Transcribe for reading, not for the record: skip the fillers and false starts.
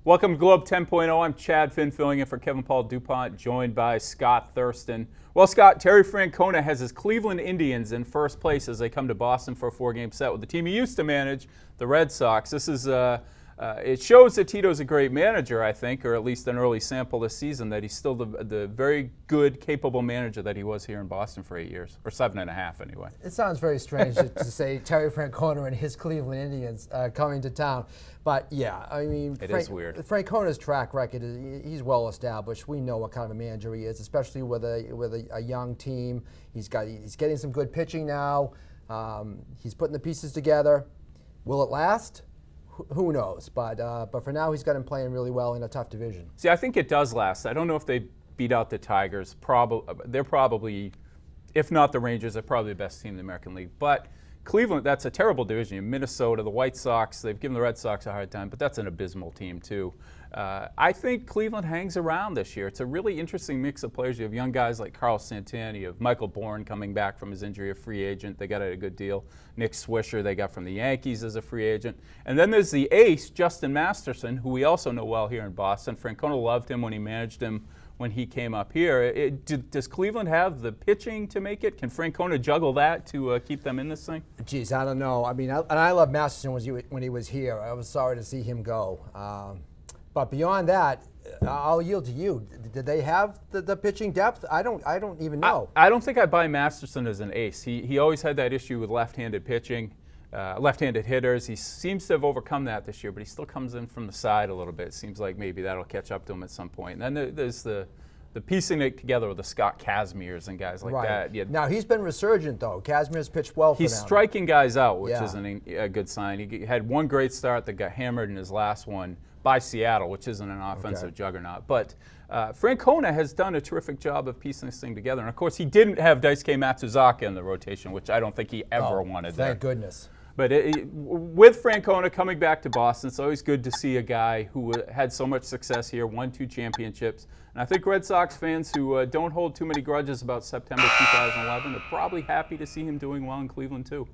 Welcome to Globe 10.0. I'm Chad Finn, filling in for Kevin Paul DuPont, joined by Scott Thurston. Well, Scott, Terry Francona has his Cleveland Indians in first place as they come to Boston for a four-game set with the team he used to manage, the Red Sox. This is it shows that Tito's a great manager, I think, or at least an early sample this season, that he's still the very good, capable manager that he was here in Boston for 8 years, or 7.5 anyway. It sounds very strange to say Terry Francona and his Cleveland Indians coming to town. But yeah, I mean, it is weird. Francona's track record he's well established. We know what kind of a manager he is, especially with a young team. He's getting some good pitching now. He's putting the pieces together. Will it last? Who knows? But for now, he's got him playing really well in a tough division. See, I think it does last. I don't know if they beat out the Tigers. They're probably, if not the Rangers, they're probably the best team in the American League. But Cleveland, that's a terrible division. Minnesota, the White Sox, they've given the Red Sox a hard time, but that's an abysmal team too. I think Cleveland hangs around this year. It's a really interesting mix of players. You have young guys like Carlos Santana. You have Michael Bourne coming back from his injury, a free agent. They got a good deal. Nick Swisher, they got from the Yankees as a free agent. And then there's the ace, Justin Masterson, who we also know well here in Boston. Francona loved him when he managed him when he came up here. Does Cleveland have the pitching to make it? Can Francona juggle that to keep them in this thing? Geez, I don't know. I mean, I love Masterson when he was here. I was sorry to see him go. But beyond that, I'll yield to you. Did they have the pitching depth? I don't even know. I don't think I buy Masterson as an ace. He always had that issue with left-handed pitching, left-handed hitters. He seems to have overcome that this year, but he still comes in from the side a little bit. It seems like maybe that'll catch up to him at some point. And then there's the piecing it together with the Scott Kazmirs and guys like that. Yeah. Now, he's been resurgent, though. Kazmir's pitched well for them. He's striking guys out, which isn't a good sign. He had one great start that got hammered in his last one by Seattle, which isn't an offensive juggernaut. But Francona has done a terrific job of piecing this thing together. And, of course, he didn't have Daisuke Matsuzaka in the rotation, which I don't think he ever wanted there. Thank goodness. But with Francona coming back to Boston, it's always good to see a guy who had so much success here, won 2 championships. And I think Red Sox fans who don't hold too many grudges about September 2011 are probably happy to see him doing well in Cleveland, too.